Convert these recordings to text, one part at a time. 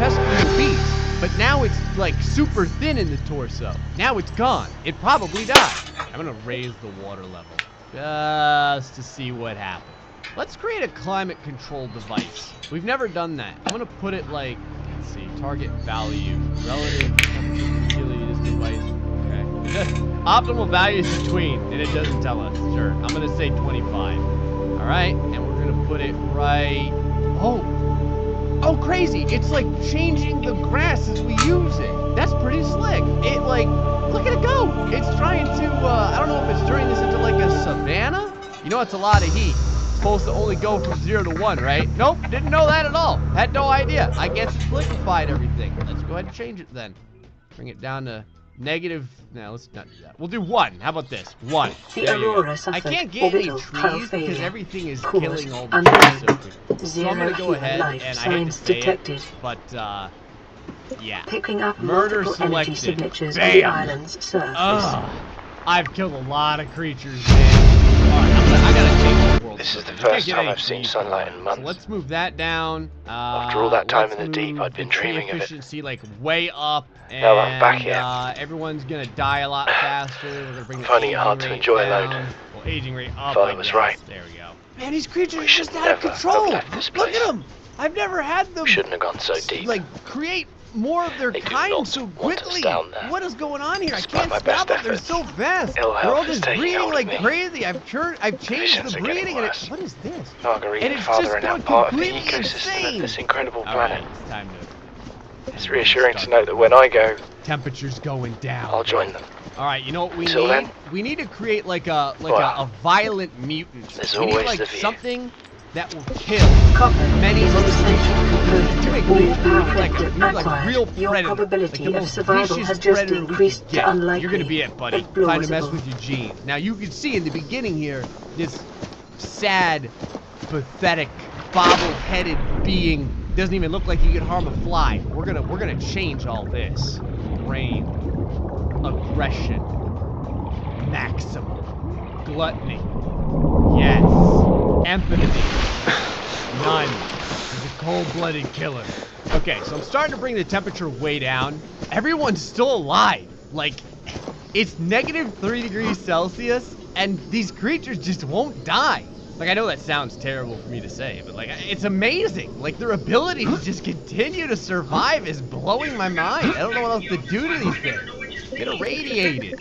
grotesquely obese, but now it's like super thin in the torso. Now it's gone. It probably died. I'm gonna raise the water level just to see what happens. Let's create a climate control device. We've never done that. I'm gonna put it like, let's see, target value, relative temperature utility this device. Okay. Optimal values between, and it doesn't tell us. Sure, I'm gonna say 25. All right, and we're gonna put it right. Oh, crazy! It's like changing the grass as we use it. That's pretty slick. It like, look at it go. It's trying to. I don't know if it's turning this into like a savanna. You know, it's a lot of heat. Supposed to only go from 0 to 1, right? Nope, didn't know that at all. Had no idea. I guess it's liquefied everything. Let's go ahead and change it then. Bring it down to negative. No, let's not do that. We'll do 1. How about this? 1. There you go. I can't get any trees because everything is killing all the trees. So I'm gonna go ahead and I hate to say it, but yeah. Picking up Murder energy selected. signatures Bam. on the island's surface. I've killed a lot of creatures, man. Alright, I gotta change the world. This is the first time I've seen sunlight in months. So let's move that down. After all that time in the deep, I'd been dreaming of it. Efficiency like way up. And, now I'm back here. Everyone's gonna die a lot faster. We're gonna bring the Finding it aging hard to rate enjoy down. alone. Well, aging rate up. Father was right. There we go. Man, these creatures We are just should out of never control. have left this Look place. at them. I've never had them. We shouldn't have gone so deep. Like create more of their They do kind not so want us quickly. down there. What is going on here? Despite I my can't best stop them. They're efforts, so fast. ill They're health all is just taking breeding hold of like me. crazy. I've changed Conditions the are getting breeding and worse. what is this? Marguerite And and it's Father just are now going part of the completely ecosystem insane. of this incredible All planet. right, it's time to. It's reassuring to know that when I go, temperature's going down. I'll join them. All right, you know what we Till need? then? We need to create like a Well, violent mutant. there's We need always like the view. something that will kill Copper many is of an the essential component Make of all you power like a connected you're like acquired. real Your predator. probability like the of most survival vicious has just predator we increased could to get. unlikely. You're gonna be it, buddy. but Time to mess plausible. with your genes. Now you can see in the beginning here this sad, pathetic, bobble-headed being doesn't even look like he could harm a fly. We're gonna change all this. Brain, aggression, maximum, gluttony, yes, empathy, none. He's a cold-blooded killer. Okay, so I'm starting to bring the temperature way down. Everyone's still alive. Like, it's negative 3 degrees Celsius, and these creatures just won't die. Like, I know that sounds terrible for me to say, but, like, it's amazing. Like, their ability to just continue to survive is blowing my mind. I don't know what else to do to these things. Get irradiated.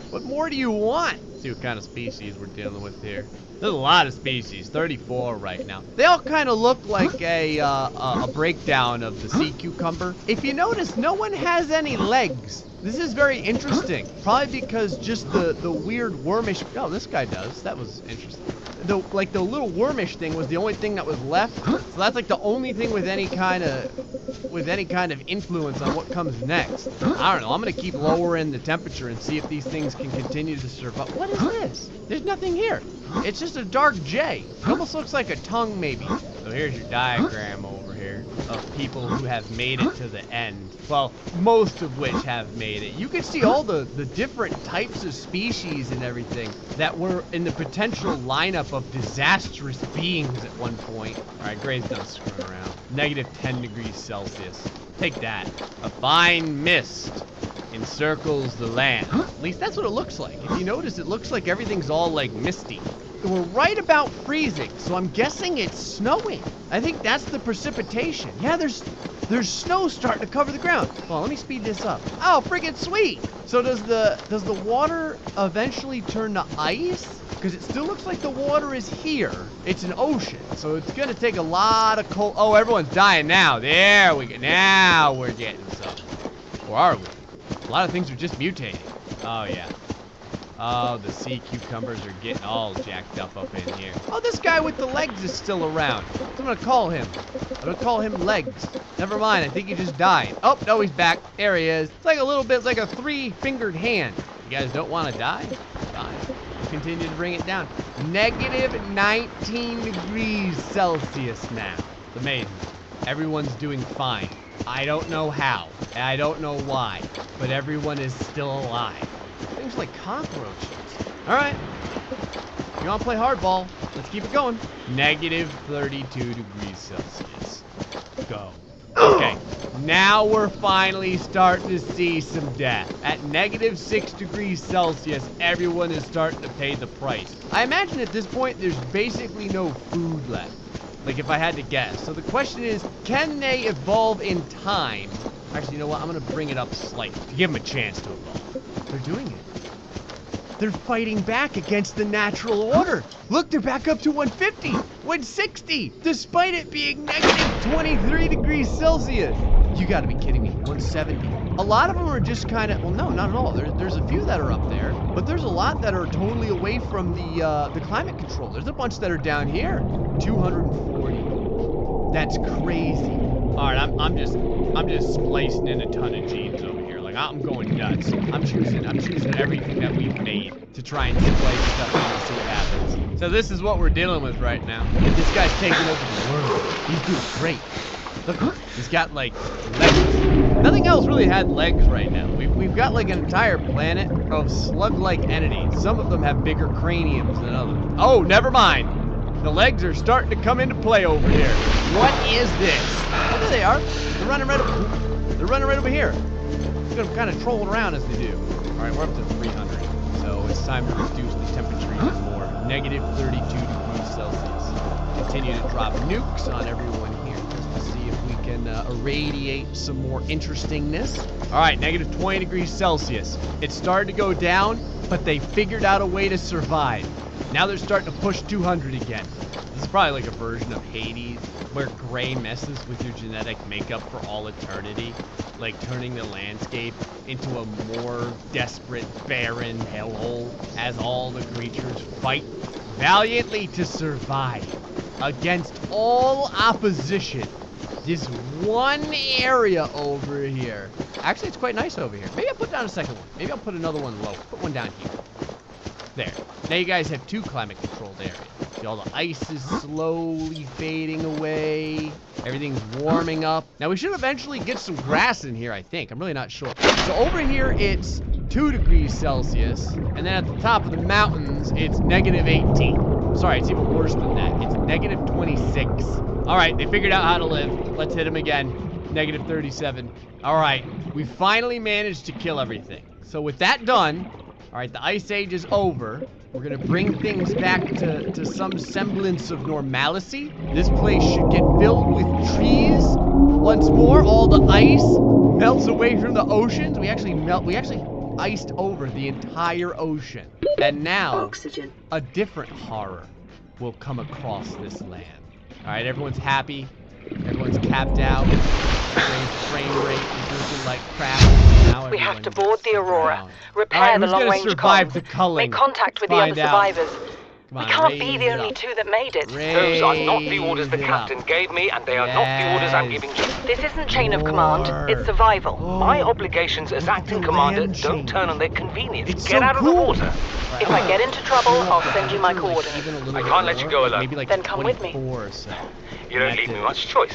What more do you want? Let's see what kind of species we're dealing with here. There's a lot of species, 34 right now. They all kind of look like a breakdown of the sea cucumber. If you notice, no one has any legs. This is very interesting. Probably because just the weird wormish. Oh, this guy does. That was interesting. The little wormish thing was the only thing that was left. So that's like the only thing with any kind of influence on what comes next. I don't know. I'm gonna keep lowering the temperature and see if these things can continue to survive. What is this? There's nothing here. It's just a dark J. It almost looks like a tongue, maybe. So here's your diagram over here of people who have made it to the end. Well, most of which have made it. You can see all the different types of species and everything that were in the potential lineup of disastrous beings at one point. All right, Gray's done screwing around. Negative 10 degrees Celsius. Take that. A fine mist encircles the land. At least that's what it looks like. If you notice, it looks like everything's all like misty. We're right about freezing, so I'm guessing it's snowing. I think that's the precipitation. Yeah, there's snow starting to cover the ground. Hold on, let me speed this up. Oh, freaking sweet! So does the water eventually turn to ice? Because it still looks like the water is here. It's an ocean, so it's gonna take a lot of cold. Oh, everyone's dying now. There we go. Now we're getting some. Or are we? A lot of things are just mutating. Oh yeah. Oh, the sea cucumbers are getting all jacked up in here. Oh, this guy with the legs is still around. So I'm gonna call him. I'm gonna call him Legs. Never mind, I think he just died. Oh, no, he's back. There he is. It's like a little bit, it's like a 3-fingered hand. You guys don't want to die? Fine. We'll continue to bring it down. Negative 19 degrees Celsius now. It's amazing. Everyone's doing fine. I don't know how. And I don't know why. But everyone is still alive. Things like cockroaches. All right. You want to play hardball? Let's keep it going. Negative 32 degrees Celsius. Go. Okay, now we're finally starting to see some death. At -6 degrees Celsius, everyone is starting to pay the price. I imagine at this point, there's basically no food left. Like, if I had to guess. So the question is, can they evolve in time? Actually, you know what? I'm going to bring it up slightly to give them a chance to evolve. They're doing it. They're fighting back against the natural order. Look, they're back up to 150, 160, despite it being -23 degrees Celsius. You gotta be kidding me, 170. A lot of them are just kind of, well, no, not at all. There's a few that are up there, but there's a lot that are totally away from the climate control. There's a bunch that are down here, 240. That's crazy. All right, I'm just splicing in a ton of genes over here. Like, I'm going nuts. I'm choosing everything that we've made to try and splice stuff in and see what happens. So this is what we're dealing with right now. This guy's taking over the world. He's doing great. Look, he's got like legs. Nothing else really had legs right now. We've got like an entire planet of slug-like entities. Some of them have bigger craniums than others. Oh, never mind. The legs are starting to come into play over here. What is this? Oh, there they are. They're running right over here. They're gonna kind of troll around as they do. All right, we're up to 300, so it's time to reduce the temperature even more. -32 degrees Celsius. Continue to drop nukes on everyone here just to see if we can irradiate some more interestingness. All right, -20 degrees Celsius. It started to go down, but they figured out a way to survive. Now they're starting to push 200 again. This is probably like a version of Hades, where gray messes with your genetic makeup for all eternity, like turning the landscape into a more desperate, barren hellhole as all the creatures fight valiantly to survive against all opposition. This one area over here. Actually, it's quite nice over here. Maybe I'll put down a second one. Maybe I'll put another one low. Put one down here. There. Now you guys have two climate-controlled areas. See, all the ice is slowly fading away. Everything's warming up. Now, we should eventually get some grass in here, I think. I'm really not sure. So over here, it's 2 degrees Celsius. And then at the top of the mountains, it's -18. Sorry, it's even worse than that. It's -26. All right, they figured out how to live. Let's hit them again. -37. All right, we finally managed to kill everything. So with that done, all right, the Ice Age is over. We're gonna bring things back to some semblance of normalcy. This place should get filled with trees. Once more, all the ice melts away from the oceans. We actually iced over the entire ocean. And now, Oxygen. a different horror will come across this land. All right, everyone's happy. Everyone's capped out. Frame rate is looking like crap. Now We have to everyone board gets the Aurora, down. repair All right, the who's gonna long-range survive comms, the culling? make contact with the Find other out. survivors. Come We on, can't be raise the it only up. two that made it. Those are not the orders the Raise it up. captain gave me, and they are not the orders I'm giving you. This isn't chain of command, More. it's survival. My obligations as acting the commander land don't change. turn on their convenience. It's Get so out of cool. the water. If I get into trouble, I'll send you my coordinates. Even a little I bit can't let you more, go alone. Maybe like Then come with me. 24 or so. You don't leave me much choice.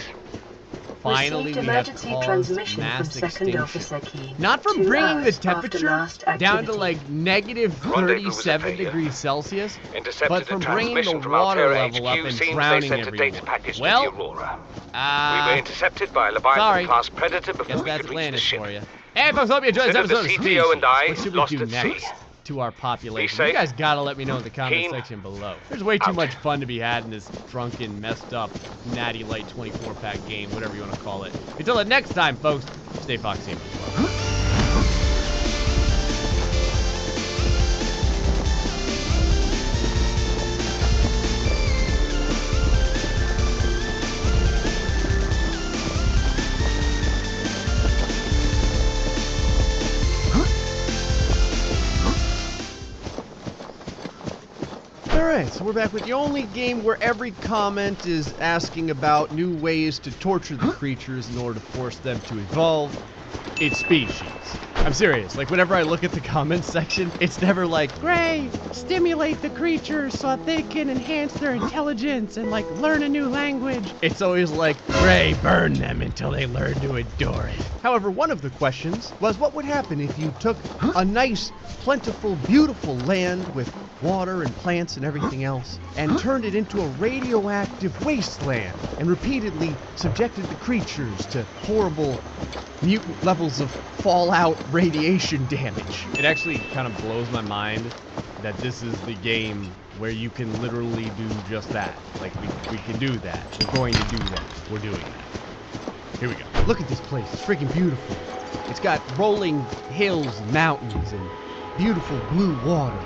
Finally, Received we have emergency caused transmission mass from second extinction. officer Key. Not from 2 bringing the hours after temperature last down to activity. like Rendezvous was a -37 failure. degrees Celsius, Intercepted but a from bringing the transmission from our water Terra level up HQ. and Seems they drowning sent a data everyone. package Well, to the Aurora. We were intercepted by a sorry. Leviathan-class predator before guess we that's could reach the Atlantis ship. for you. Hey folks, hope you enjoyed this Consider the episode of CTO and I What should we lost do at next sea. to our population? safe. You guys gotta let me know in the comment Keen. section below. There's way too Out. much fun to be had in this drunken, messed up, natty light 24-pack game, whatever you want to call it. Until the next time, folks, stay foxy. Alright, so we're back with the only game where every comment is asking about new ways to torture the creatures in order to force them to evolve. It's species. I'm serious. Like, whenever I look at the comments section, it's never like, Gray, stimulate the creatures so that they can enhance their intelligence and, like, learn a new language. It's always like, Gray, burn them until they learn to adore it. However, one of the questions was what would happen if you took a nice, plentiful, beautiful land with water and plants and everything else, and turned it into a radioactive wasteland, and repeatedly subjected the creatures to horrible mutant levels of fallout radiation damage. It actually kind of blows my mind that this is the game where you can literally do just that. Like, we can do that. We're going to do that. We're doing it. Here we go. Look at this place. It's freaking beautiful. It's got rolling hills and mountains and beautiful blue water.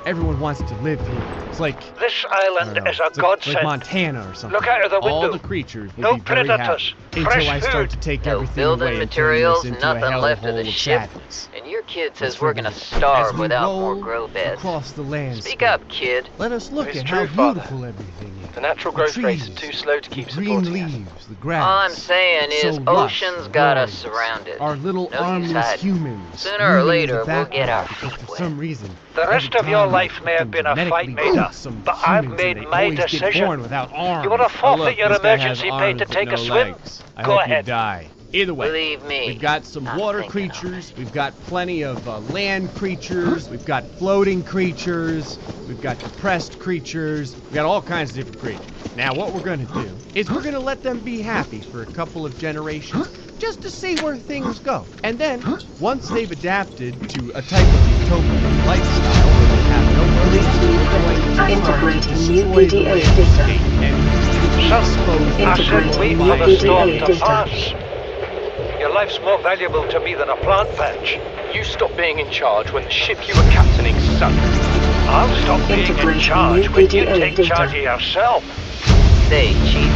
Everyone wants to live here. It's like, This island is a it's godsend. like Montana or something. Look out of the All window. the creatures will No be very predators. happy Fresh until I start to food. take No everything building away materials, and turn this nothing into a left of hellhole the of ship. sadness. And your kid Let's says we're gonna forget it. starve As we without more roll grow beds. across the landscape, Speak up, kid. let us look It's at true, how Father. beautiful everything is. The natural The growth rate is trees, too slow to keep the green supporting us. leaves, the grass. All I'm saying is so lush ocean's and got us glorious. surrounded. Our little No use armless hiding. humans. Sooner or moving in later, the we'll get our background because feet for wet. some reason, The rest every of your time life may have something been a fight, genetically Maida, awesome but I've humans, made and they my always get decision. born without arms. You wanna Oh, forfeit look, your this guy has emergency pay arms to but take no a swim? legs. I Go hope ahead. you die. Either way, Believe me, we've got some I'm water thinking of creatures, we've got plenty of land creatures, we've got floating creatures, we've got depressed creatures, we've got all kinds of different creatures. Now what we're gonna do is we're gonna let them be happy for a couple of generations, just to see where things go. And then, once they've adapted to a type of utopian lifestyle where they have no worries, we're going to start to Integrating new destroy the PDA landscape data. and expose I the said Integrating wait new for the PDA storm to data. pass. Your life's more valuable to me than a plant patch. You stopped being in charge when the ship you were captaining sunk. I'll stop being in Integrating charge new when you PDA take data. charge of yourself. say, Chief.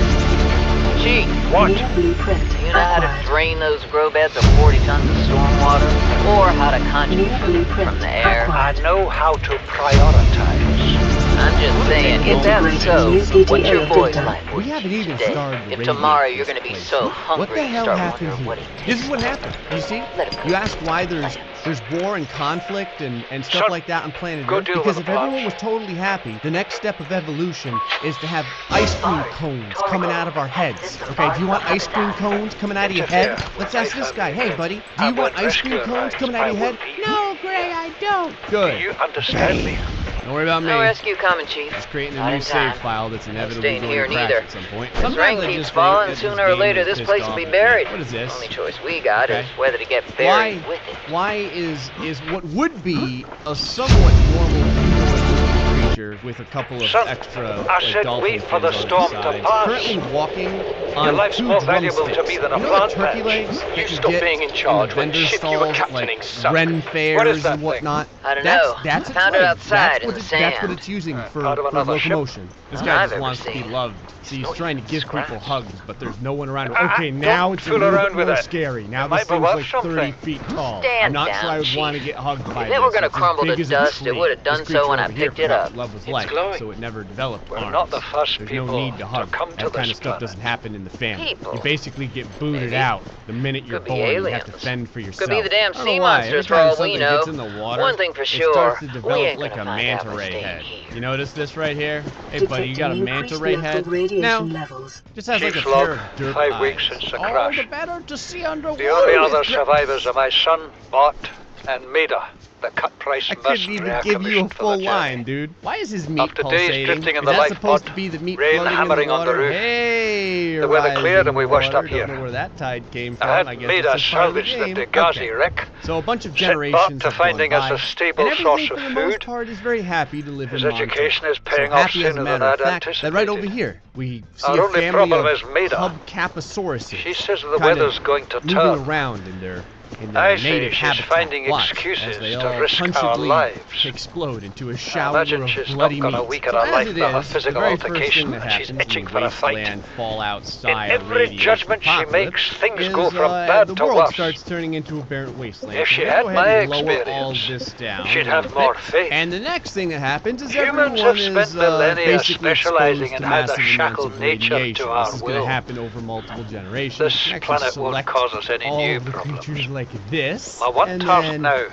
Chief, What? New blueprint you know how to acquired. drain those grow beds of 40 tons of stormwater? Or how to conjure New food blueprint from the air? I acquired. know how to prioritize. I'm just saying, if that's so, Integrating what's your new boy's data. life We worth haven't even today? started to If radiate tomorrow this you're gonna be place. so What hungry the you hell start happened wondering what here? he This is tastes what like. happened. You see? Let him You asked why there's plans. war and conflict and stuff Son, like that on planet go Earth. deal Because with if the everyone plants. was totally happy, the next step of evolution is to have ice cream cones coming out of our heads. Okay, do you want ice cream cones coming out of your head? Let's ask this guy. Hey, buddy, do you want ice cream cones coming out of your head? No, Gray, I don't. Do Good. you understand me? Don't worry about me. No rescue coming, Chief. Just creating a Not new in save time. file that's inevitably staying going here to crash neither. at some point. This Sometimes rain I keeps just think falling, that sooner this or game later is this pissed place will off be at me. buried. What is this? Only choice we got Okay. is whether to get buried with it. Why is what would be a somewhat normal humanoid-looking creature with a couple of Son, extra I like, said dolphin wait for the fins on storm the to sides, pass. currently walking on Your life's two more valuable to drumsticks. me than a You know plant the turkey patch. legs that You you stopped get being in charge the when the vendor ship you were stalls, captaining like sunk. Ren fairs What is that and thing? whatnot. I don't that's, know. That's its Found it legs. outside in the That's sand. what it's using for Out of another ship? locomotion. This None guy I've just ever wants to be seen. loved. See, he's not trying to even give people scratched. hugs, but there's no one around. Ah, Okay, now don't it's a fool little around bit with more it. scary. Now It this might be thing's worth like something. 30 feet tall. Stand I'm not down, sure I would Chief. want to get hugged by If it were this. gonna It's as crumble big to as a dust, it tree. would've done This so creature when I over here picked it forgot up. Love was It's life, glowing. so it never developed We're arms. not the first There's no people need to hug. to come to That kind this of stuff planet. doesn't happen in the family. People. You basically get booted Maybe. out the minute you're Could be born. You have to aliens. fend for yourself. Could be the damn I don't sea know why. monsters Every for time all we something know. gets in the water, One thing for it sure, starts to we develop ain't like a gonna find manta out by ray staying head. here. You notice this right here? Hey, buddy, you got a Detecting manta increased ray local head? radiation Now, levels. just has like a Chief's pair log, of dirt 5 eyes. weeks since the All crash. the better to see underwater. The only other with survivors are my son, Bart, and Maida, the cut-price I couldn't mercenary even I give you a commissioned for full the journey. line, dude. Why is his meat After days pulsating? drifting in Is the that life supposed pod, to be the meat rain floating in hammering the on the water? roof. Hey, The weather cleared and we rising washed up water. here. Don't know where that tide came from. I had I guess Maida it's just part of the salvage the game. degasi Okay. wreck, So a bunch of Set Bart generations to have gone finding us by, a stable and source everything of for the most food. part is very happy to live His in Montana. education is paying so off happy as a sooner matter than of I'd fact that right over anticipated. here we see Our a only family problem of is Maida. hubcapasauruses. She says the kinda weather's going to moving turn. around in their I see native she's habitat. finding Watch, excuses as they to all risk our punchedly lives. explode into a I shower imagine of she's bloody not got a meat. week of So her as life it without a is, physical the very first altercation, thing that and she's happens itching in for a fight. wasteland, fallout, In style, every radiation judgment she apocalypse makes, things is, go from bad the to world worse. starts turning into a barren wasteland. If So she we're had gonna go my ahead and lower all experience, this down she'd a have little more bit. faith. And the next thing that happens is Humans everyone have spent is millennia basically specializing exposed in to how to massive amounts shackle of nature radiation. to our This is going will. to happen over multiple generations. This You can actually planet won't select cause us any all new of the problems. creatures like this. My one and task then now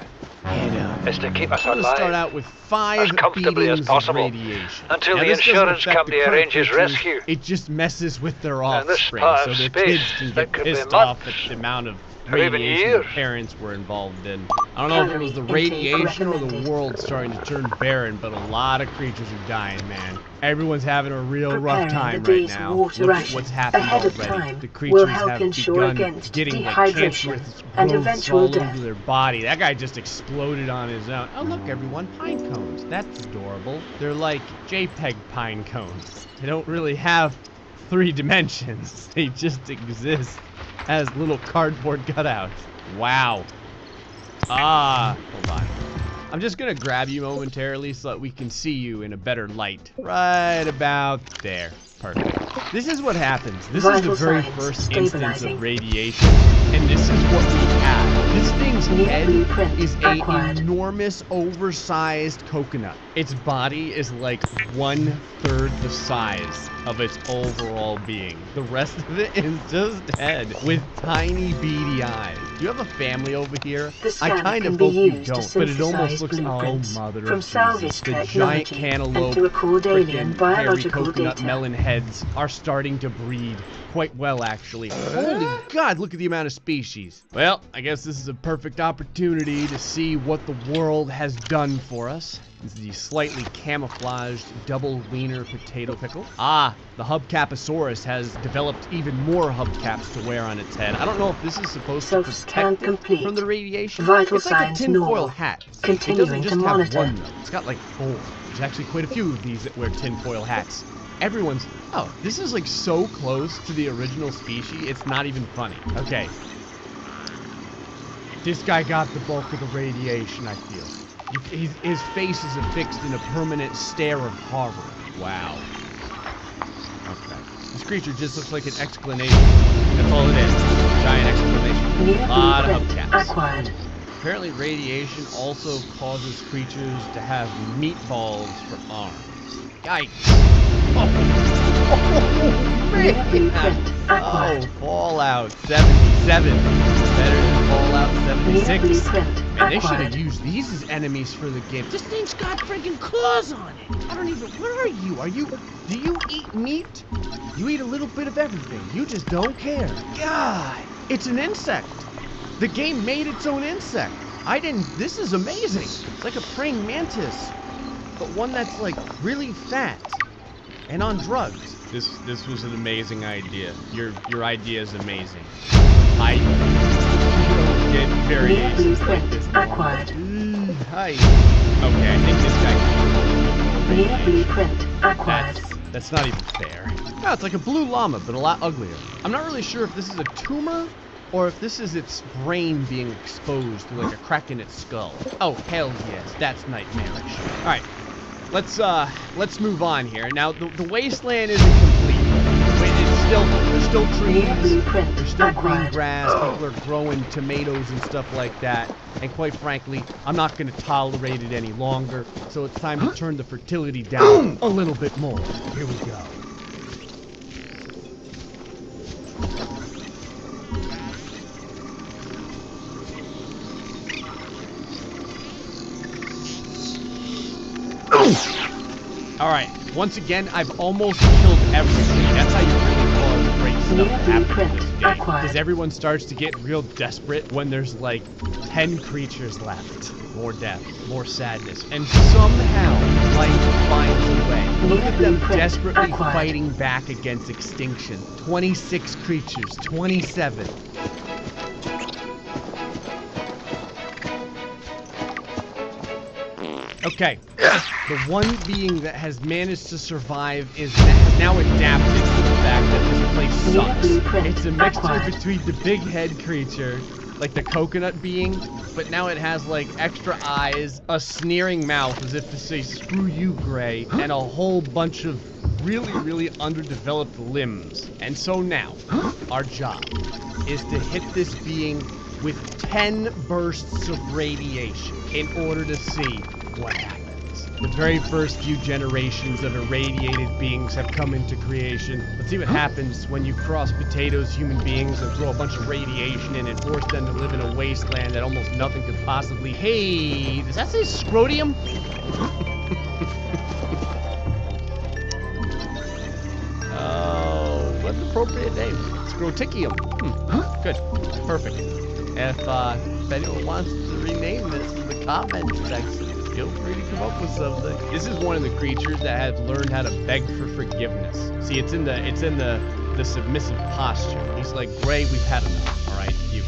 head up. is to keep us I'm gonna start alive out with 5 as comfortably as beatings possible of radiation. until Now, the this doesn't insurance affect company the current arranges creatures, rescue. It just messes with their And this offspring, part so of their space kids can that get could be pissed off at months, the amount of radiation years. the parents were involved in. I don't know if it was the radiation or the world starting to turn barren, but a lot of creatures are dying, man. Everyone's having a real rough time right now. Look at what's happened already. The creatures have begun getting like cancerous growths all over their body. That guy just exploded on his own. Oh, look, everyone, pine cones. That's adorable. They're like JPEG pine cones. They don't really have 3 dimensions. They just exist as little cardboard cutouts. Wow. Hold on. I'm just gonna grab you momentarily so that we can see you in a better light. Right about there. Perfect. This is what happens. This is the very first instance of radiation, and this is what we have. This thing's head is an enormous, oversized coconut. Its body is like 1/3 the size of its overall being. The rest of it is just head with tiny beady eyes. Do you have a family over here? I kind of hope you don't, but it almost looks, oh mother of Jesus. The giant cantaloupe, freaking hairy coconut melon heads are starting to breed quite well, actually. Holy God, look at the amount of species. Well, I guess this is a perfect opportunity to see what the world has done for us. This is the slightly camouflaged double wiener potato pickle. The hubcaposaurus has developed even more hubcaps to wear on its head. I don't know if this is supposed to protect it from the radiation. It's like a tinfoil hat. It doesn't just have one though. It's got like 4. There's actually quite a few of these that wear tinfoil hats. Everyone's, oh, this is like so close to the original species, it's not even funny. Okay. This guy got the bulk of the radiation, I feel. His face is affixed in a permanent stare of horror. Wow. Okay. This creature just looks like an exclamation point. That's all it is. Giant exclamation. A lot of hubcaps. Apparently radiation also causes creatures to have meatballs for arms. Yikes. Oh, man. Oh, Fallout 77. Better than Fallout 76. Man, they should have used these as enemies for the game. This thing's got freaking claws on it. I don't even, what are you? Do you eat meat? You eat a little bit of everything. You just don't care. God, it's an insect. The game made its own insect. This is amazing. It's like a praying mantis, but one that's like really fat and on drugs. This was an amazing idea. Your idea is amazing. I don't get variations like this normally. Hi. Okay, I think this guy can radiation. That's not even fair. No, it's like a blue llama, but a lot uglier. I'm not really sure if this is a tumor or if this is its brain being exposed to like a crack in its skull. Oh, hell yes, that's nightmarish. All right, let's move on here. Now, the wasteland isn't complete. There's still trees, there's still green grass, people are growing tomatoes and stuff like that. And quite frankly, I'm not gonna tolerate it any longer, so it's time to turn the fertility down a little bit more. Here we go. Alright, once again, I've almost killed everything. That's how you really cause great stuff to happen in this game. Because everyone starts to get real desperate when there's like 10 creatures left. More death, more sadness, and somehow life finds a way. Look at them desperately fighting back against extinction. 26 creatures, 27. Okay, the one being that has managed to survive has now adapted to the fact that this place sucks. It's a mixture between the big head creature, like the coconut being, but now it has like extra eyes, a sneering mouth as if to say screw you, Gray, and a whole bunch of really underdeveloped limbs. And so now, our job is to hit this being with 10 bursts of radiation in order to see what happens. The very first few generations of irradiated beings have come into creation. Let's see what happens when you cross potatoes, human beings, and throw a bunch of radiation in and force them to live in a wasteland that almost nothing could possibly... Hey, does that say scrotium? Oh, what an appropriate name. Scroticium. Good. Perfect. If anyone wants to rename this in the comments section, feel free to come up with something. This is one of the creatures that has learned how to beg for forgiveness. See, it's in the submissive posture. He's like, great, we've had enough. All right, you've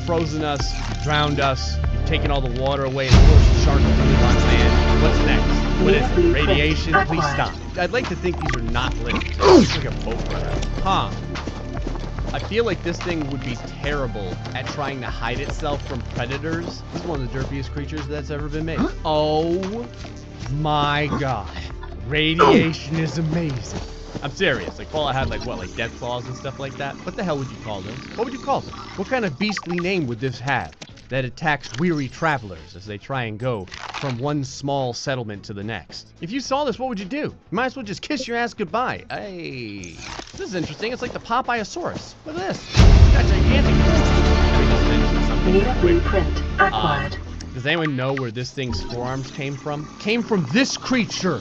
frozen us, you've drowned us, you've taken all the water away, and forced the sharks to live on land. What's next? What is it? Radiation? Please stop. I'd like to think these are not living. It's like a boat runner. Huh. I feel like this thing would be terrible at trying to hide itself from predators. This is one of the derpiest creatures that's ever been made. Oh my god. Radiation is amazing. I'm serious. Like, Fallout had, like, what, like death claws and stuff like that? What the hell would you call this? What would you call this? What kind of beastly name would this have that attacks weary travelers as they try and go from one small settlement to the next? If you saw this, what would you do? You might as well just kiss your ass goodbye. Hey, this is interesting. It's like the Popeyeosaurus. Look at this. It's got gigantic forearms. Let me just mention something New real quick. blueprint acquired. Does anyone know where this thing's forearms came from? Came from this creature,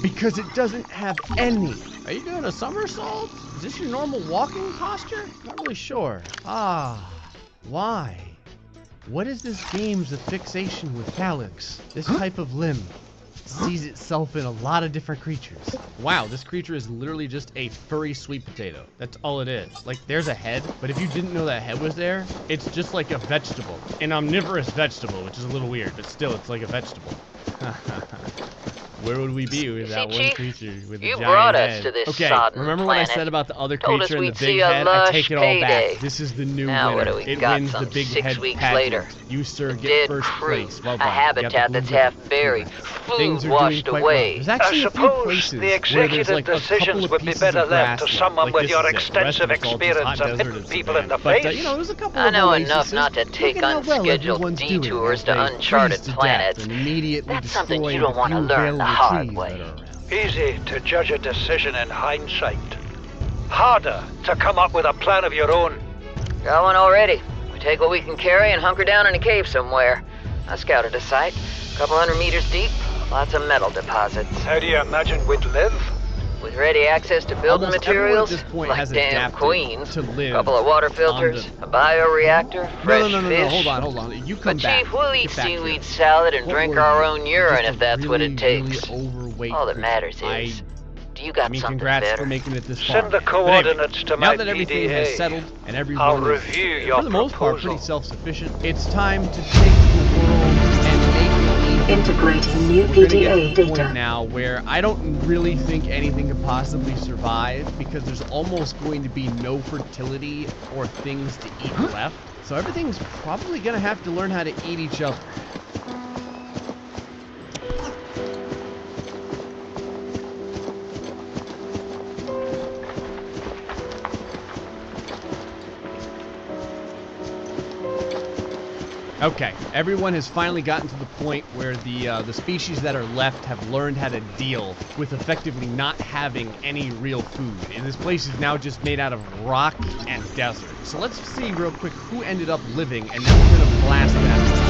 because it doesn't have any. Are you doing a somersault? Is this your normal walking posture? Not really sure. Ah, why? What is this game's fixation with phalanx? This type of limb sees itself in a lot of different creatures. Wow, this creature is literally just a furry sweet potato. That's all it is. Like, there's a head, but if you didn't know that head was there, it's just like a vegetable. An omnivorous vegetable, which is a little weird, but still, it's like a vegetable. Where would we be with that one Chief, creature with a you giant brought us head? to this Okay, sodden remember what I planet. said about the other Told us creature and the we'd big see a head? I lush take it all payday. back. This is the new Now what winner. do we It got? wins the Some big 6 head weeks pageant. later. You, sir, get Dead first crew, place. Well a done. You got habitat the that's blue half ribbon. buried, Things food are washed doing quite well. away. There's actually I a few suppose places the where there's executive like a couple decisions of would be pieces better of left to grassland. someone Like, with this your is it. The rest extensive of it's all just experience hot of desert hitting and people in savannah. the But, face. you know, there's a couple I of know oases. enough not to Look take at how well unscheduled everyone's doing detours as to they uncharted freeze to death planets. and immediately That's something you destroy don't the wanna few learn the available hard trees way. that are around. Easy to judge a decision in hindsight. Harder to come up with a plan of your own. Got one already. We take what we can carry and hunker down in a cave somewhere. I scouted a site, a couple 100 meters deep, lots of metal deposits. How do you imagine we'd live? With ready access to building Almost everyone materials, at this point like has damn adapted queens, to live couple of water on filters, the- a bioreactor, fresh No, fish. hold on. You come But back. Chief, we'll Get eat back here. seaweed salad and What drink were our you? own urine Just if a that's what it really, takes. really overweight All that creature. matters is, do you got I mean, something congrats better? for making it this far. Send the man. But anyway, coordinates to now my that everything PDA. has settled and everyone I'll is, review your for the most part, proposal. pretty self-sufficient, it's time to take the world and make it even Integrating new We're gonna get PDA to the point data. now where I don't really think anything could possibly survive because there's almost going to be no fertility or things to eat left. So everything's probably gonna have to learn how to eat each other. Okay, everyone has finally gotten to the point where the species that are left have learned how to deal with effectively not having any real food. And this place is now just made out of rock and desert. So let's see real quick who ended up living, and then we're gonna blast them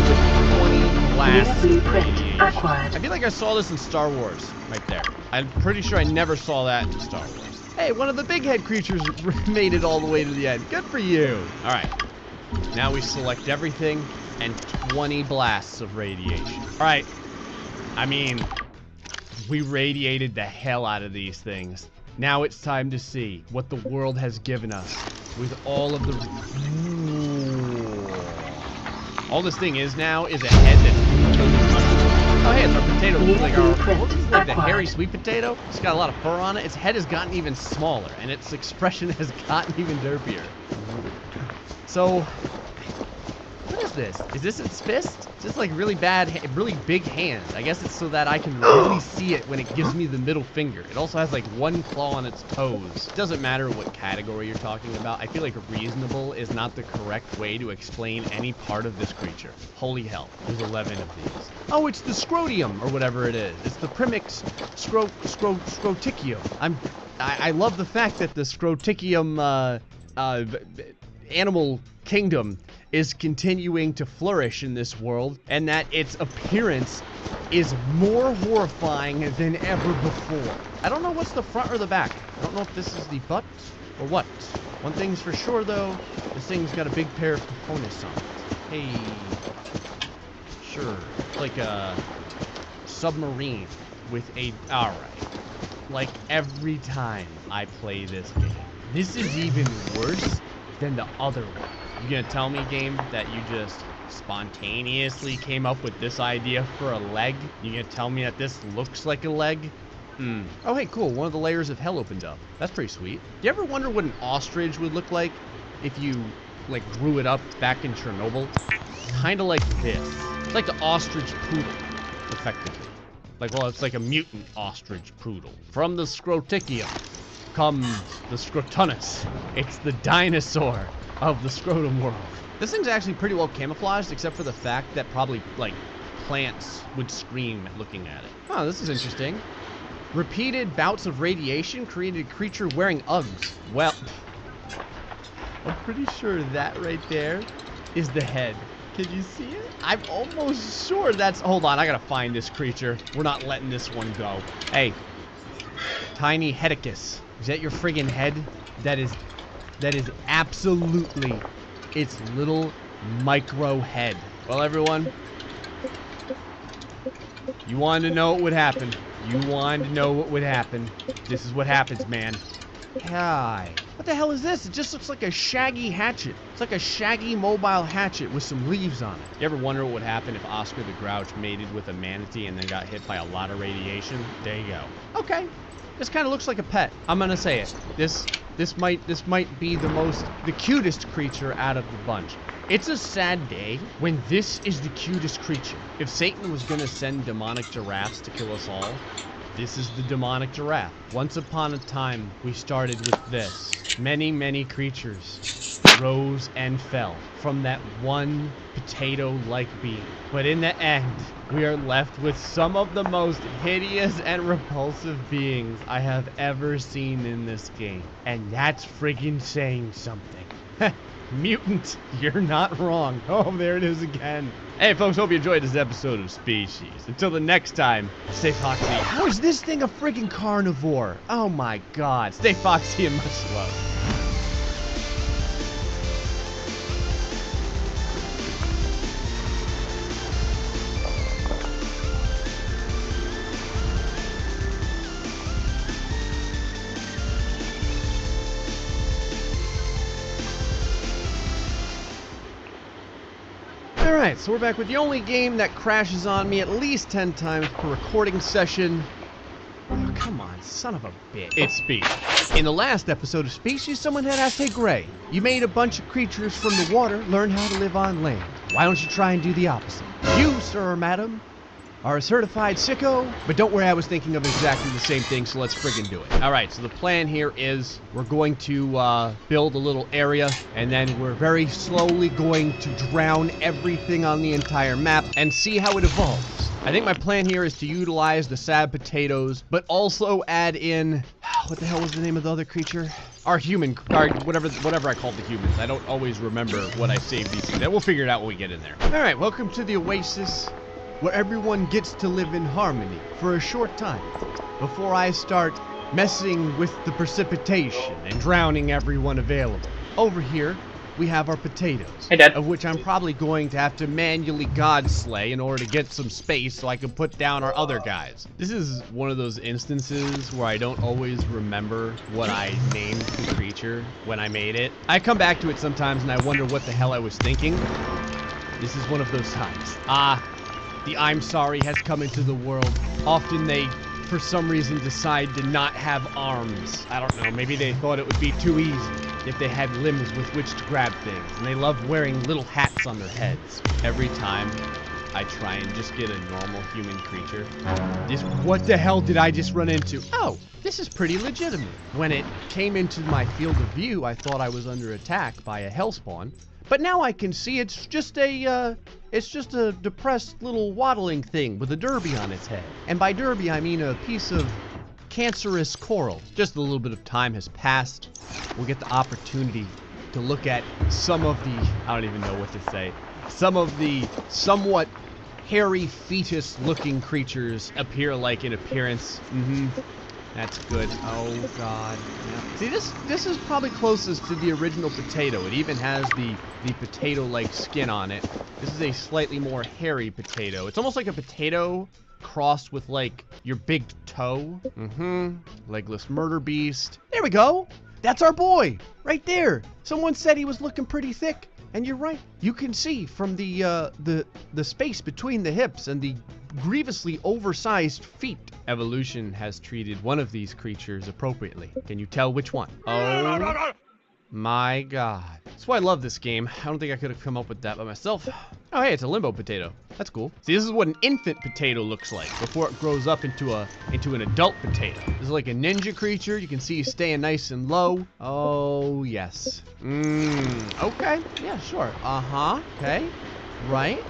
with 20 blasts New of blueprint radiation. acquired. I feel like I saw this in Star Wars, right there. I'm pretty sure I never saw that in Star Wars. Hey, one of the big head creatures made it all the way to the end. Good for you. All right. Now we select everything and 20 blasts of radiation. All right. I mean, we radiated the hell out of these things. Now it's time to see what the world has given us with all of the... Ooh. All this thing is now is a head that's filled with mushrooms. Oh, hey, it's our potato. Looks like what is it, like the hairy sweet potato? It's got a lot of fur on it. Its head has gotten even smaller, and its expression has gotten even derpier. So, what is this? Is this its fist? It's just like really really big hands. I guess it's so that I can really see it when it gives me the middle finger. It also has like one claw on its toes. It doesn't matter what category you're talking about. I feel like reasonable is not the correct way to explain any part of this creature. Holy hell, there's 11 of these. Oh, it's the scrotium, or whatever it is. It's the Primix scrotichium. I love the fact that the scrotichium, animal kingdom is continuing to flourish in this world, and that its appearance is more horrifying than ever before. I don't know what's the front or the back. I don't know if this is the butt Or what? One thing's for sure, though. This thing's got a big pair of components on it. Hey. Sure. It's like a submarine with a... Alright. Like every time I play this game. This is even worse than the other one. You gonna tell me, game, that you just spontaneously came up with this idea for a leg? You gonna tell me that this looks like a leg? Oh, hey, cool. One of the layers of hell opened up. That's pretty sweet. Do you ever wonder what an ostrich would look like if you, like, grew it up back in Chernobyl? Kind of like this. It's like the ostrich poodle, effectively. Like, well, it's like a mutant ostrich poodle. From the Scrotichium comes the Scrotunus. It's the dinosaur of the scrotum world. This thing's actually pretty well camouflaged, except for the fact that probably, like, plants would scream at looking at it. Oh, this is interesting. Repeated bouts of radiation created a creature wearing Uggs. Well, I'm pretty sure that right there is the head. Can you see it? I'm almost sure that's... Hold on, I gotta find this creature. We're not letting this one go. Hey, tiny Heticus. Is that your friggin' head? That is absolutely its little micro head. Well, everyone, you wanted to know what would happen. You wanted to know what would happen. This is what happens, man. Hi. What the hell is this? It just looks like a shaggy hatchet. It's like a shaggy mobile hatchet with some leaves on it. You ever wonder what would happen if Oscar the Grouch mated with a manatee and then got hit by a lot of radiation? There you go. Okay. This kind of looks like a pet. I'm gonna say it. This might be the cutest creature out of the bunch. It's a sad day when this is the cutest creature. If Satan was gonna send demonic giraffes to kill us all, this is the demonic giraffe. Once upon a time, we started with this. Many, many creatures rose and fell from that one potato-like being. But in the end, we are left with some of the most hideous and repulsive beings I have ever seen in this game. And that's friggin' saying something. Mutant, you're not wrong. Oh, there it is again. Hey, folks, hope you enjoyed this episode of Species. Until the next time, stay foxy. How is this thing a friggin' carnivore? Oh my god. Stay foxy and much love. Alright, so we're back with the only game that crashes on me at least 10 times per recording session. Oh, come on, son of a bitch. It's Species. In the last episode of Species, someone had asked, hey Gray, you made a bunch of creatures from the water learn how to live on land. Why don't you try and do the opposite? You, sir or madam, are a certified sicko, but don't worry, I was thinking of exactly the same thing, so let's friggin' do it. Alright, so the plan here is we're going to build a little area, and then we're very slowly going to drown everything on the entire map and see how it evolves. I think my plan here is to utilize the sad potatoes, but also add in... What the hell was the name of the other creature? Our whatever I called the humans. I don't always remember what I saved these things. We'll figure it out when we get in there. Alright, welcome to the Oasis, where everyone gets to live in harmony for a short time before I start messing with the precipitation and drowning everyone available. Over here, we have our potatoes, Hey, Dad. of which I'm probably going to have to manually god slay in order to get some space so I can put down our other guys. This is one of those instances where I don't always remember what I named the creature when I made it. I come back to it sometimes and I wonder what the hell I was thinking. This is one of those times. The I'm sorry has come into the world. Often they, for some reason, decide to not have arms. I don't know, maybe they thought it would be too easy if they had limbs with which to grab things. And they love wearing little hats on their heads. Every time I try and just get a normal human creature, what the hell did I just run into? Oh, this is pretty legitimate. When it came into my field of view, I thought I was under attack by a hellspawn. But now I can see it's just a depressed little waddling thing with a derby on its head. And by derby, I mean a piece of cancerous coral. Just a little bit of time has passed. We'll get the opportunity to look at some of the, I don't even know what to say, some of the somewhat hairy fetus-looking creatures appear like in appearance. That's good. Oh God. Yeah. See, this is probably closest to the original potato. It even has the potato-like skin on it. This is a slightly more hairy potato. It's almost like a potato crossed with like your big toe. Legless murder beast. There we go. That's our boy right there. Someone said he was looking pretty thick, and you're right. You can see from the space between the hips and the grievously oversized feet. Evolution has treated one of these creatures appropriately. Can you tell which one? Oh my God. That's why I love this game. I don't think I could have come up with that by myself. Oh, hey, it's a limbo potato. That's cool. See, this is what an infant potato looks like before it grows up into an adult potato. This is like a ninja creature. You can see he's staying nice and low. Oh, yes. Okay. Yeah, sure. Okay. Right.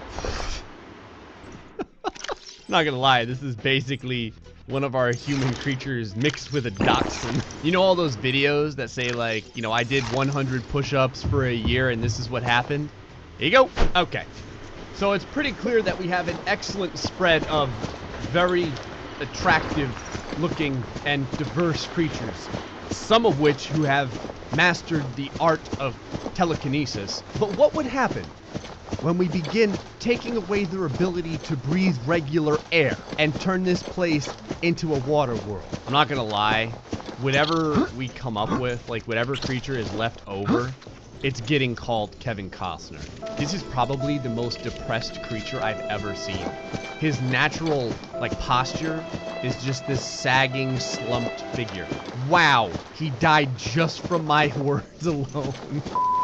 Not gonna lie, this is basically one of our human creatures mixed with a dachshund. You know all those videos that say like, you know, I did 100 push-ups for a year and this is what happened? Here you go. Okay. So it's pretty clear that we have an excellent spread of very attractive looking and diverse creatures. Some of which who have mastered the art of telekinesis. But what would happen when we begin taking away their ability to breathe regular air and turn this place into a water world? I'm not gonna lie, whatever we come up with, like whatever creature is left over, it's getting called Kevin Costner. This is probably the most depressed creature I've ever seen. His natural, like, posture is just this sagging, slumped figure. Wow, he died just from my words alone.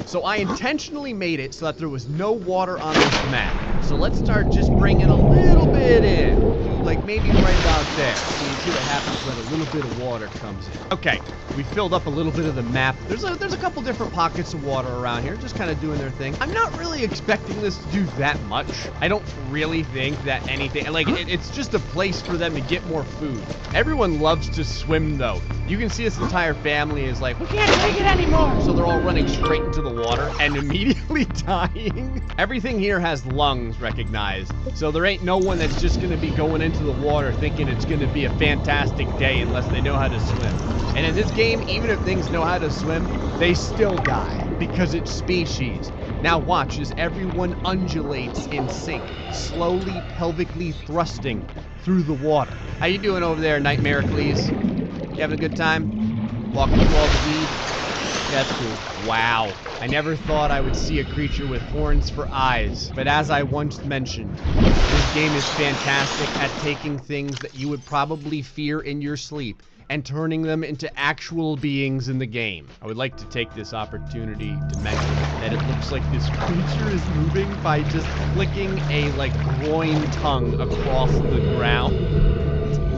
So I intentionally made it so that there was no water on this map. So let's start just bringing a little bit in. Like maybe right about there. So you see what happens when a little bit of water comes in. Okay, we filled up a little bit of the map. There's a couple different pockets of water around here, just kind of doing their thing. I'm not really expecting this to do that much. I don't really think that anything, like it's just a place for them to get more food. Everyone loves to swim though. You can see this entire family is like, we can't take it anymore. So they're all running straight into the water and immediately dying. Everything here has lungs recognized. So there ain't no one that's just gonna be going into the water thinking it's gonna be a fantastic day unless they know how to swim. And in this game, even if things know how to swim, they still die because it's species. Now watch as everyone undulates in sync, slowly pelvically thrusting through the water. How you doing over there, Nightmare Cleese? You having a good time? Walking through all the weed? Yeah, that's cool. Wow. I never thought I would see a creature with horns for eyes, but as I once mentioned, this game is fantastic at taking things that you would probably fear in your sleep and turning them into actual beings in the game. I would like to take this opportunity to mention that it looks like this creature is moving by just flicking a, like, groin tongue across the ground.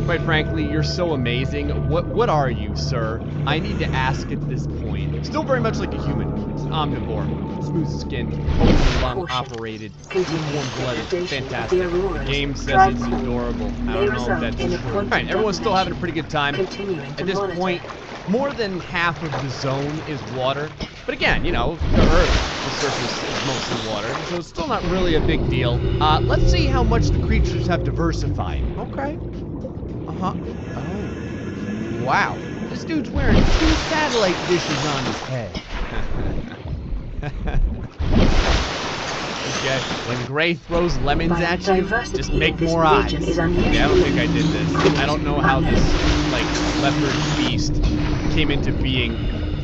Quite frankly, you're so amazing. What are you, sir? I need to ask at this point. Still very much like a human. It's an omnivore. Smooth skinned, totally lung operated, warm-blooded, fantastic. The game says it's adorable. I don't know if that's true. Alright, everyone's still having a pretty good time. At this point, more than half of the zone is water. But again, you know, the Earth, the surface is mostly water, so it's still not really a big deal. Let's see how much the creatures have diversified. Okay. Oh. Wow. This dude's wearing 2 satellite dishes on his head. Okay. When Gray throws lemons at you, just make more eyes. Yeah, I don't think I did this. I don't know how this, like, leopard beast came into being,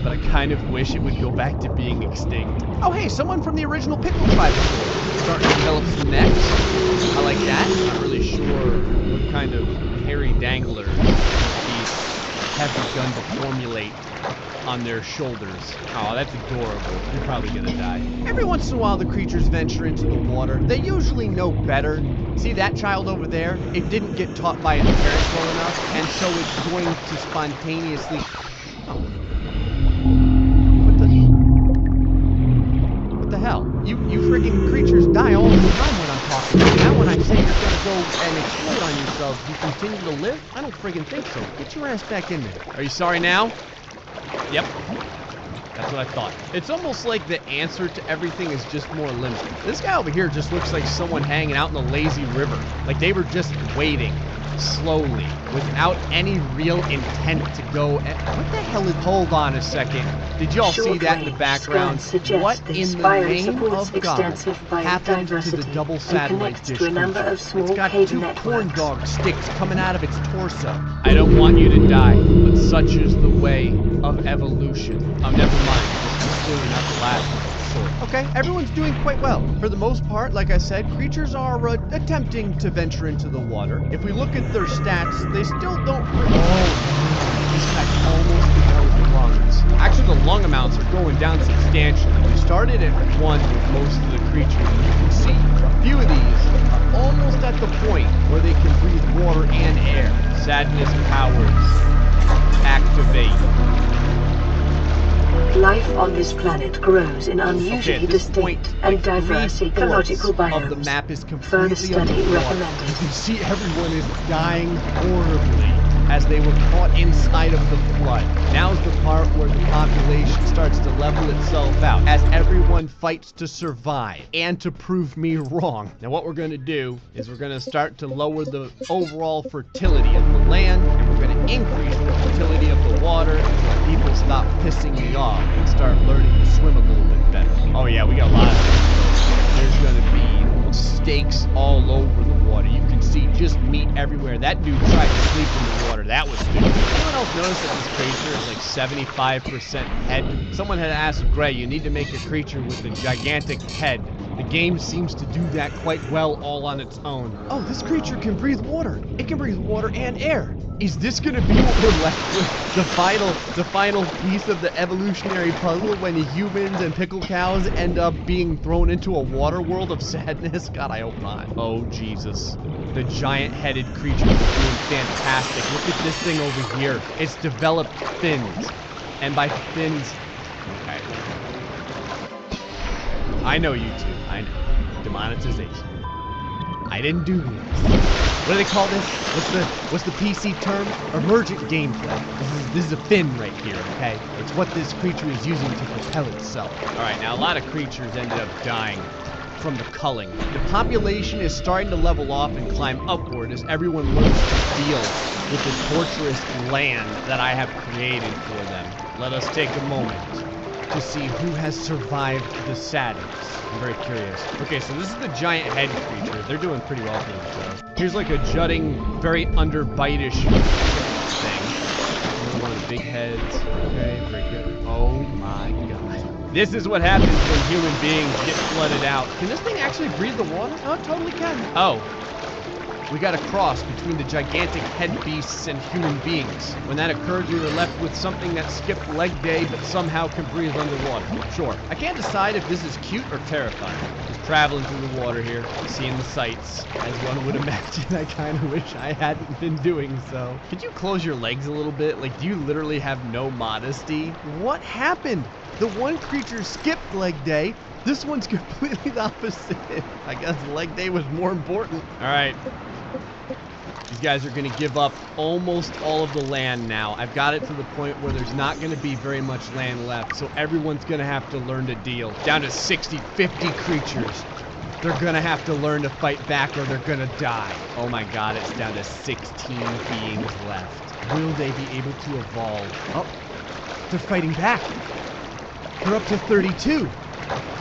but I kind of wish it would go back to being extinct. Oh, hey, someone from the original Pickle Tribe starting to develop some necks. I like that. I'm not really sure what kind of hairy danglers these have begun to formulate on their shoulders. Oh, that's adorable. You're probably gonna die. Every once in a while, the creatures venture into the water. They usually know better. See that child over there? It didn't get taught by its parents well enough, and so it's going to spontaneously... Oh. What the hell? You friggin' creatures die all the time when I'm talking to you. Now when I say you're gonna go and explode on yourselves, you continue to live? I don't friggin' think so. Get your ass back in there. Are you sorry now? Yep. That's what I thought. It's almost like the answer to everything is just more limited. This guy over here just looks like someone hanging out in the lazy river. Like they were just waiting slowly without any real intent to go. What the hell is... Hold on a second. Did y'all see that in the background? What in the name of God happened to the double satellite dish creature? It's got 2 corn dog sticks coming out of its torso. I don't want you to die, but such is the way of evolution. Oh, never mind. This is clearly not the last sort. Okay, everyone's doing quite well. For the most part, like I said, creatures are attempting to venture into the water. If we look at their stats, they still don't... This guy's almost without the lungs. Actually, the lung amounts are going down substantially. We started at 1 with most of the creatures. You can see a few of these are almost at the point where they can breathe water and air. Sadness powers activate. Life on this planet grows in unusually distinct and diverse ecological biomes. Of the map is Further completely study underwater. recommended. You can see everyone is dying horribly as they were caught inside of the flood. Now's the part where the population starts to level itself out as everyone fights to survive and to prove me wrong. Now what we're going to do is we're going to start to lower the overall fertility of the land, and we're going to increase the fertility of the water until people stop pissing me off and start learning to swim a little bit better. Oh yeah, we got a lot of things. There's going to be steaks all over the water. You can see just meat everywhere. That dude tried to sleep in the water. That was stupid. Anyone else notice that this creature is like 75% head? Someone had asked Gray, you need to make a creature with a gigantic head. The game seems to do that quite well all on its own. Oh, this creature can breathe water. It can breathe water and air. Is this gonna be what we're left with? The final piece of the evolutionary puzzle when humans and pickle cows end up being thrown into a water world of sadness? God, I hope not. Oh, Jesus. The giant-headed creatures are doing fantastic. Look at this thing over here. It's developed fins. And by fins... Okay. I know you two. I know. Demonetization. I didn't do this. What do they call this? What's the PC term? Emergent gameplay. This is a fin right here, okay? It's what this creature is using to propel itself. Alright, now a lot of creatures ended up dying from the culling. The population is starting to level off and climb upward as everyone learns to deal with the torturous land that I have created for them. Let us take a moment to see who has survived the sadness. I'm very curious. Okay, so this is the giant head creature. They're doing pretty well for themselves. Here's like a jutting, very underbite-ish thing. One of the big heads. Okay, very good. Oh my god. This is what happens when human beings get flooded out. Can this thing actually breathe the water? Oh, it totally can. Oh. We got a cross between the gigantic head beasts and human beings. When that occurred, we were left with something that skipped leg day but somehow can breathe underwater. Sure. I can't decide if this is cute or terrifying. Just traveling through the water here, seeing the sights. As one would imagine, I kind of wish I hadn't been doing so. Could you close your legs a little bit? Like, do you literally have no modesty? What happened? The one creature skipped leg day. This one's completely the opposite. I guess leg day was more important. All right. These guys are going to give up almost all of the land now. I've got it to the point where there's not going to be very much land left, so everyone's going to have to learn to deal. Down to 60, 50 creatures. They're going to have to learn to fight back or they're going to die. Oh my god, it's down to 16 beings left. Will they be able to evolve? Oh, they're fighting back. They're up to 32.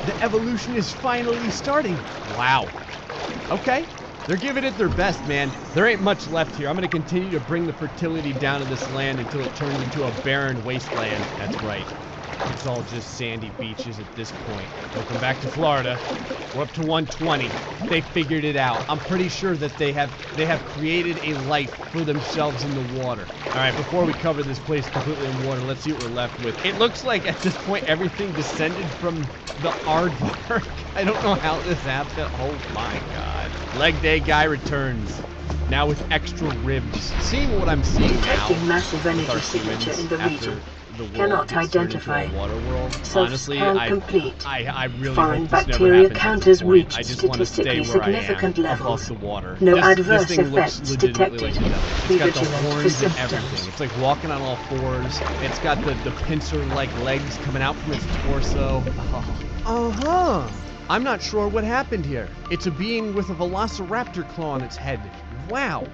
The evolution is finally starting. Wow. Okay. They're giving it their best, man. There ain't much left here. I'm going to continue to bring the fertility down to this land until it turns into a barren wasteland. That's right. It's all just sandy beaches at this point. Welcome back to Florida. We're up to 120. They figured it out. I'm pretty sure that they have created a life for themselves in the water. All right, before we cover this place completely in water, let's see what we're left with. It looks like at this point everything descended from the aardvark. I don't know how this happened. Oh my god. Leg day guy returns. Now with extra ribs. Seeing what I'm seeing now Detecting massive with energy our signature humans in the after region. the world Cannot gets turned into identify. a water world. Honestly, Self-scan complete. I really Foreign hope this never bacteria happens counters at this point. I reached just want to stay statistically where I am, significant above levels. the water. No this adverse thing looks effects legitimately like the devil. Be It's got the vigilant for horns and symptoms. everything. It's like walking on all fours. It's got the pincer-like legs coming out from its torso. Uh-huh. I'm not sure what happened here. It's a being with a velociraptor claw on its head. Wow.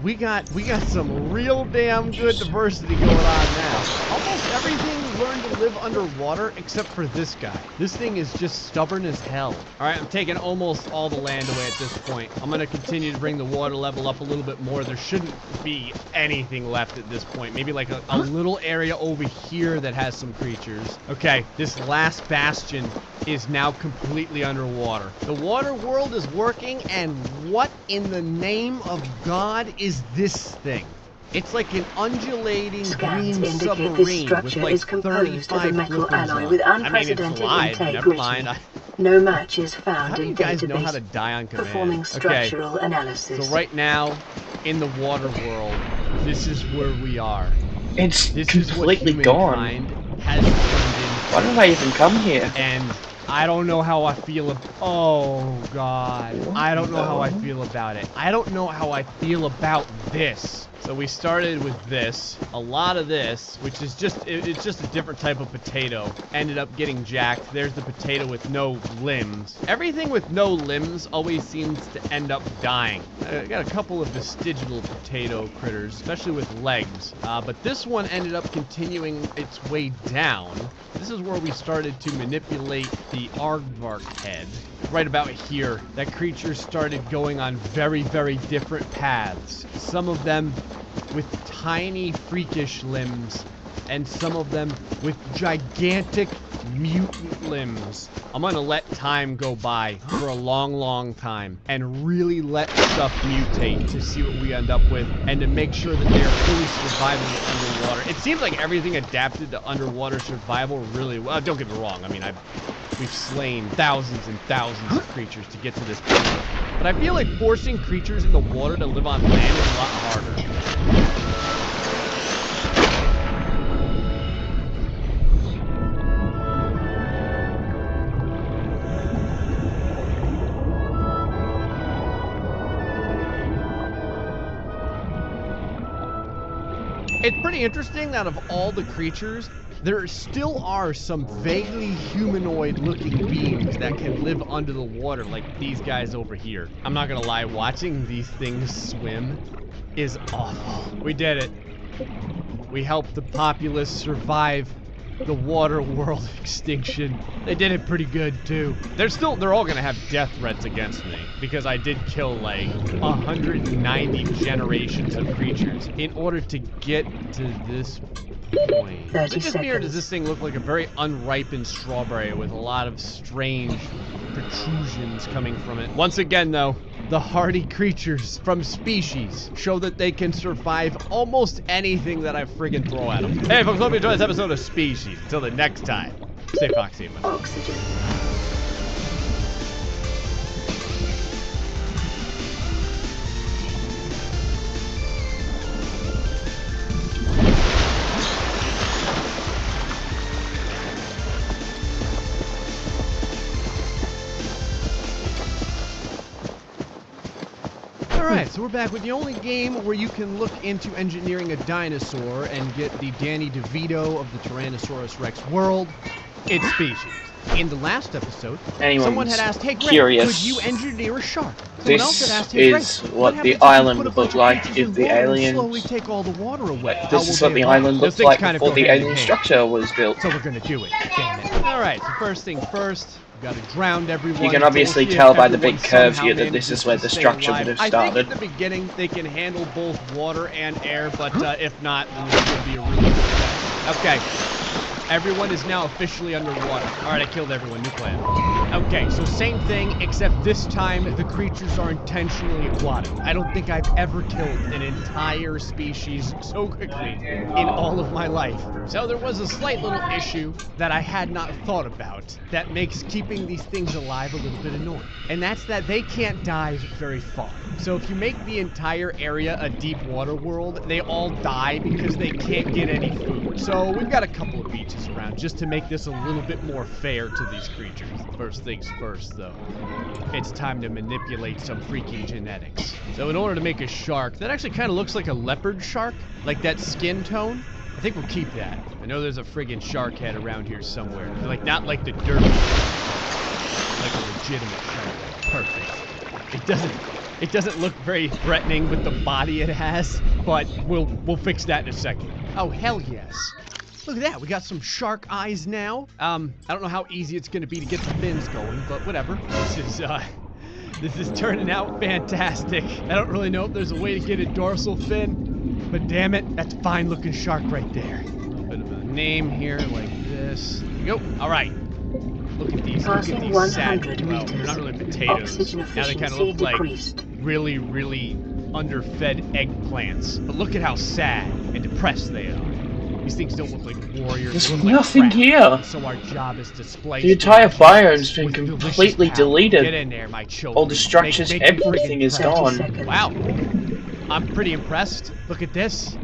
We got some real damn good diversity going on now. Almost everything learned to live underwater except for this guy. This thing is just stubborn as hell. All right, I'm taking almost all the land away at this point. I'm gonna continue to bring the water level up a little bit more. There shouldn't be anything left at this point. Maybe like a little area over here that has some creatures. Okay, this last bastion is now completely underwater. The water world is working, and what in the name of God is this thing? It's like an undulating Scans green indicate submarine this with structure like is composed of a 35 metal flippers alloy on with it. I mean, it's unprecedented live. Never integrity. mind. No match is found How do in you guys know how database. to die on command? Performing Okay. structural analysis. So right now, in the water world, this is where we are. It's This is what completely gone. humankind has turned into. Why did I even come here? And I don't know how I feel oh God. I don't know how I feel about it. I don't know how I feel about this. So we started with this, a lot of this, which is it's just a different type of potato. Ended up getting jacked. There's the potato with no limbs. Everything with no limbs always seems to end up dying. I got a couple of vestigial potato critters, especially with legs. But this one ended up continuing its way down. This is where we started to manipulate the aardvark head. Right about here, that creature started going on very, very different paths. Some of them with tiny, freakish limbs, and some of them with gigantic mutant limbs. I'm gonna let time go by for a long, long time and really let stuff mutate to see what we end up with and to make sure that they're fully survivable underwater. It seems like everything adapted to underwater survival really well. Don't get me wrong, I mean, we've slain thousands and thousands of creatures to get to this point. But I feel like forcing creatures in the water to live on land is a lot harder. It's pretty interesting that of all the creatures, there still are some vaguely humanoid-looking beings that can live under the water, like these guys over here. I'm not gonna lie, watching these things swim is awful. We did it. We helped the populace survive the water world extinction. They did it pretty good too. They're all gonna have death threats against me because I did kill like 190 generations of creatures in order to get to this point. 30 Look at here, does seconds. this thing look like a very unripened strawberry with a lot of strange protrusions coming from it. Once again though, the hardy creatures from species show that they can survive almost anything that I friggin' throw at them. Hey folks, hope you enjoyed this episode of Species. Until the next time, stay foxy, everyone. Oxygen. Alright, so we're back with the only game where you can look into engineering a dinosaur and get the Danny DeVito of the Tyrannosaurus Rex world. It's Species. In the last episode, someone had asked, hey Greg, curious, could you engineer a shark? Someone else had this asked, hey Greg, is what what happens the if you island put a would bunch look of like creatures if in the water and aliens... slowly take all the water away? How This will is what they the evolve? island Those looked things like kind of before go the hand in alien hand. structure was built. So we're gonna do it, damn it. Alright, so first thing first, we gotta drown everyone. You can so obviously we'll see tell if by the big everyone curve somehow here that manages this is where to the stay structure alive. would have I started. think in the beginning they can handle both water and air, but if not, then this would be a really good test. Okay. Everyone is now officially underwater. All right, I killed everyone. New plan. Okay, so same thing, except this time the creatures are intentionally aquatic. I don't think I've ever killed an entire species so quickly in all of my life. So there was a slight little issue that I had not thought about that makes keeping these things alive a little bit annoying. And that's that they can't dive very far. So if you make the entire area a deep water world, they all die because they can't get any food. So we've got a couple of beaches around just to make this a little bit more fair to these creatures. First things first, though. It's time to manipulate some freaking genetics. So in order to make a shark, that actually kind of looks like a leopard shark, like that skin tone. I think we'll keep that. I know there's a friggin' shark head around here somewhere. Like, not like the derby, like a legitimate shark. Perfect. It doesn't look very threatening with the body it has, but we'll fix that in a second. Oh, hell yes. Look at that, we got some shark eyes now. I don't know how easy it's gonna be to get the fins going, but whatever. This is turning out fantastic. I don't really know if there's a way to get a dorsal fin, but damn it, that's a fine looking shark right there. Bit of a name here, like this. There we go, all right. Look at these, Passing 100 meters. They're not really potatoes. Oxygen Now they kind of look decreased. like really, really underfed eggplants. But look at how sad and depressed they are. These things don't look like warriors. There's they look like nothing crap. here. So our job is to splice The entire them biome's been with delicious completely power. deleted. Get in there, my children. All the structures, Make them everything friggin' is proud. gone. 30 seconds. Wow. I'm pretty impressed. Look at this.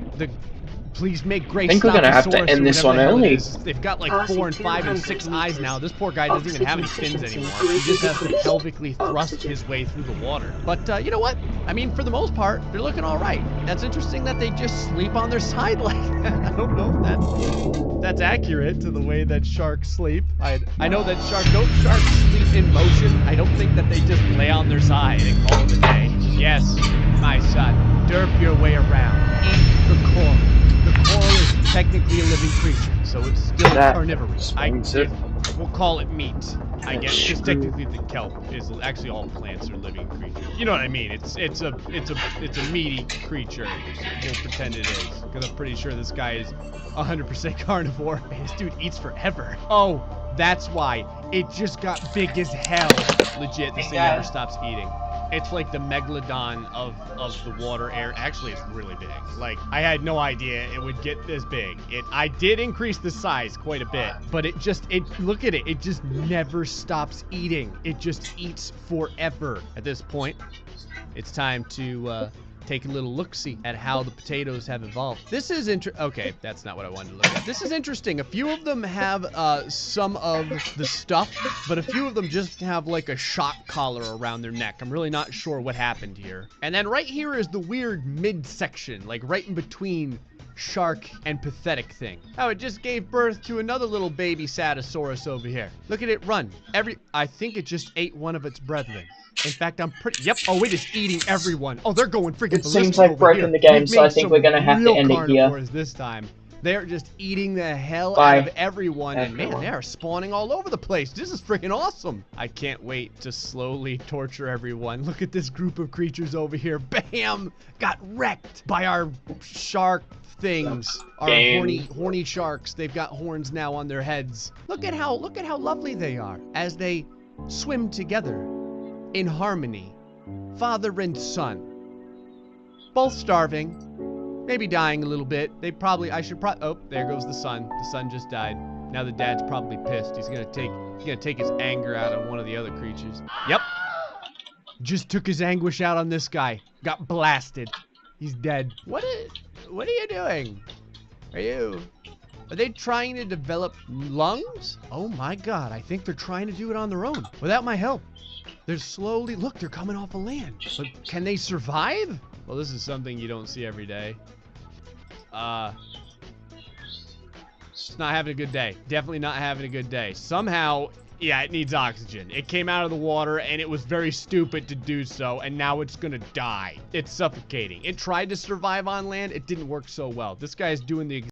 Please make Grace. I think we're gonna have to end this one early. They've got like Passing 4 and 5 and 6 eyes now. This poor guy doesn't even have any fins anymore. He just has to pelvically thrust his way through the water. But you know what? I mean, for the most part, they're looking all right. That's interesting that they just sleep on their side like that. I don't know if that's accurate to the way that sharks sleep. I know that sharks sleep in motion. I don't think that they just lay on their side and call it a day. Yes, my son, derp your way around. Eat the coral. The coral is technically a living creature, so it's still carnivorous. We'll call it meat, I guess, because technically the kelp is actually all plants are living creatures. You know what I mean? It's a meaty creature. We'll pretend it is, because I'm pretty sure this guy is 100% carnivore. Man, this dude eats forever. Oh, that's why it just got big as hell. Legit, this thing never stops eating. It's like the megalodon of the water air. Actually, it's really big. Like, I had no idea it would get this big. I did increase the size quite a bit, but look at it. It just never stops eating. It just eats forever. At this point, it's time to take a little look-see at how the potatoes have evolved. This is okay, that's not what I wanted to look at. This is interesting. A few of them have some of the stuff, but a few of them just have like a shock collar around their neck. I'm really not sure what happened here. And then right here is the weird midsection, like right in between shark and pathetic thing. Oh, it just gave birth to another little baby Satosaurus over here. Look at it run. I think it just ate one of its brethren. In fact, yep. Oh, it is eating everyone. Oh, they're going freaking ballistic. It seems like breaking the game, so I think we're gonna have to end it here. This time. They're just eating the hell Bye. out of everyone. And man, they are spawning all over the place. This is freaking awesome. I can't wait to slowly torture everyone. Look at this group of creatures over here. Bam! Got wrecked by our shark things. Our horny sharks. They've got horns now on their heads. Look at how lovely they are as they swim together in harmony. Father and son. Both starving. Maybe dying a little bit. Oh, there goes the son. The son just died. Now the dad's probably pissed. He's gonna take his anger out on one of the other creatures. Yep. Just took his anguish out on this guy. Got blasted. He's dead. What are you doing? Are they trying to develop lungs? Oh my god, I think they're trying to do it on their own, without my help. They're slowly, look, they're coming off of land. But can they survive? Well, this is something you don't see every day. It's not having a good day. Definitely not having a good day. Somehow, yeah, it needs oxygen. It came out of the water, and it was very stupid to do so, and now it's gonna die. It's suffocating. It tried to survive on land. It didn't work so well. This guy's doing the